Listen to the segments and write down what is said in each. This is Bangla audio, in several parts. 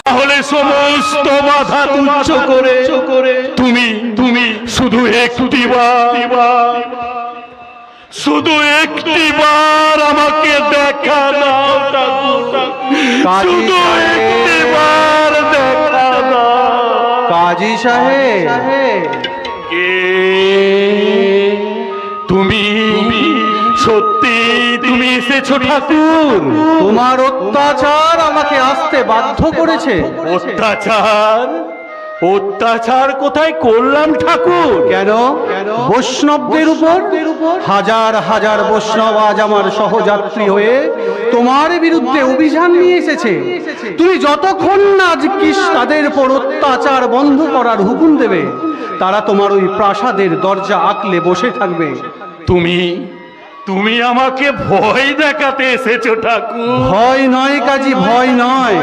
তাহলে সমস্ত বাধা তুচ্ছ করে তুমি তুমি শুধু একটিবার আমাকে দেখা দাও ঠাকুর, শুধু একটিবার দেখা দাও। কাজী সাহেব, তুমি সত্যি তুমি এসেছো ঠাকুর? তোমার অত্যাচার আমাকে আসতে বাধ্য করেছে। অত্যাচার? অত্যাচার কোথায় করলাম ঠাকুর? কেন? বৈষ্ণবদের উপর হাজার হাজার বৈষ্ণব আজ আমার সহযাত্রী হয়ে তোমার বিরুদ্ধে অভিযান নিয়ে এসেছে। তুমি যতক্ষণ না আজকিস তাদের উপর অত্যাচার বন্ধ করার হুকুম দেবে, তারা তোমার ওই প্রাসাদের দরজা আঁকলে বসে থাকবে। তুমি আমাকে ভয় দেখাতে এসেছো ঠাকুর? ভয় নয় কাজী, ভয় নয়।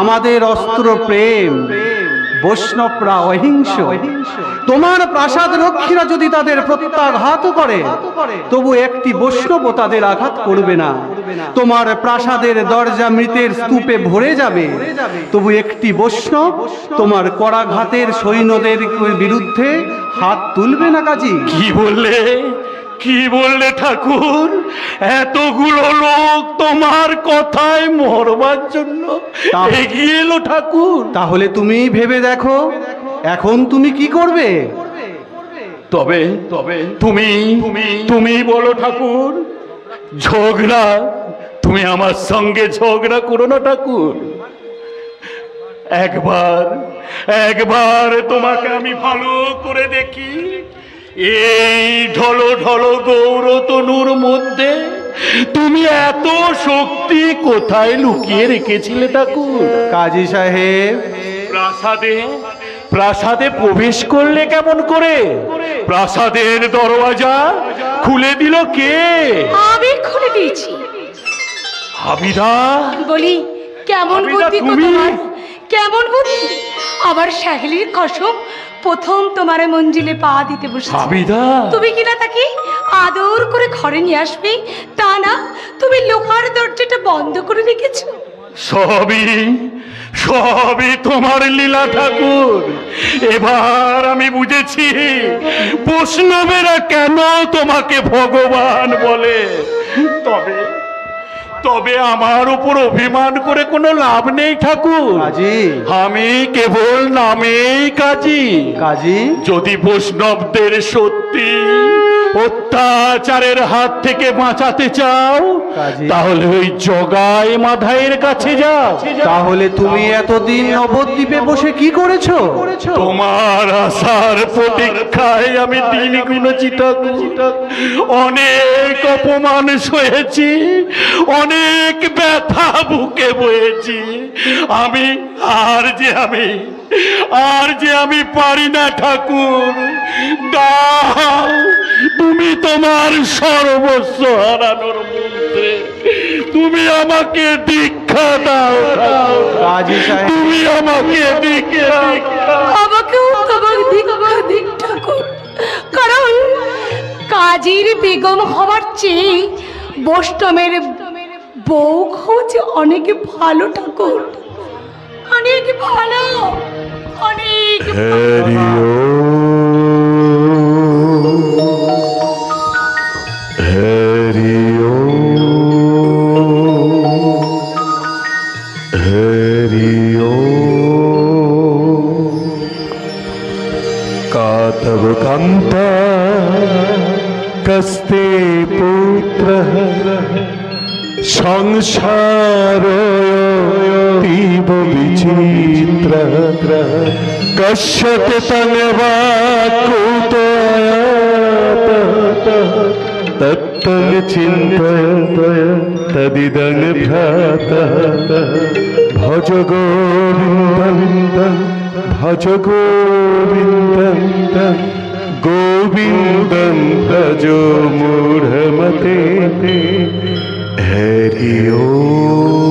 আমাদের অস্ত্র প্রেম। বৈষ্ণবরা অহিংস। তোমার প্রাসাদ রক্ষীরা যদি তাদের প্রত্যাঘাত করে, তবু একটি বৈষ্ণব তাদের আঘাত করবে না। তোমার প্রাসাদের দরজা মৃতের স্তূপে ভরে যাবে, তবু একটি বৈষ্ণব তোমার করাঘাতের সৈন্যদের বিরুদ্ধে হাত তুলবে না কাজী। কি বললে ঠাকুর? এতগুলো লোক তোমার কথায় মরবার জন্য এগিয়ে এলো ঠাকুর? তাহলে তুমি ভেবে দেখো এখন তুমি কি করবে। তবে তুমি বলো ঠাকুর। ঝগড়া? তুমি আমার সঙ্গে ঝগড়া করো না ঠাকুর। একবার তোমাকে আমি ভালো করে দেখি। এই ঢলো ঢলো গৌরতনুর মধ্যে তুমি এত শক্তি কোথায় লুকিয়ে রেখেছিলে ঠাকুর? কাজী সাহেব, প্রাসাদে প্রবেশ করলে কেমন করে? প্রাসাদের দরওয়াজা খুলে দিল কে? আমি খুলে দিয়েছি। হাবিদা? বলি কেমন বুদ্ধি তোমার, কেমন বুদ্ধি! আবার শাহেলির কসম, প্রথম তোমার মঞ্জিলে পা দিতে বসে হাবিদা, তুমি কিনা তাকে আদর করে ঘরে নিয়ে আসবে, তা না তুমি লোহার দরজাটা বন্ধ করে রেখেছো। সবই তোমার লীলা ঠাকুর। এবার আমি বুঝেছি বৈষ্ণবেরা কেন তোমাকে ভগবান বলে। তবে আমার উপর অভিমান করে কোনো লাভ নেই ঠাকুর। আমি কেবল নামেই কাজী। যদি বৈষ্ণবদের সত্যি অত্যাচারের হাত থেকে বাঁচাতে চাও, তাহলে ওই জগাই মাধাইয়ের কাছে যাও। তাহলে তুমি এতদিন নবদ্বীপে বসে কি করেছো? তোমার আশার প্রতীক্ষায় আমি দিন গুনেছি ঠাকুর। অনেক অপমান সয়েছি, অনেক ব্যথা বুকে বয়েছি। আর যে আমি পারি না ঠাকুর। দাও তুমি তোমার সর্বস্ব হারানোর মধ্যে তুমি আমাকে দীক্ষা দাও। তুমি আমাকে দীক্ষা ঠাকুর, কারণ কাজীর বেগম হওয়ার চেয়ে বৈষ্ণবের বউ হচ্ছে অনেক ভালো ঠাকুর, অনেক ভালো, অনেক तव कांता कस्ते पुत्र संसार तीव विचित्र कश्यते तन्वा कुत तत्तन चिन्तय तदिदं भ्रातः भज गोविन्दं भज गोविन्दं गोविन्दं भजो मूढमते हरि ओम।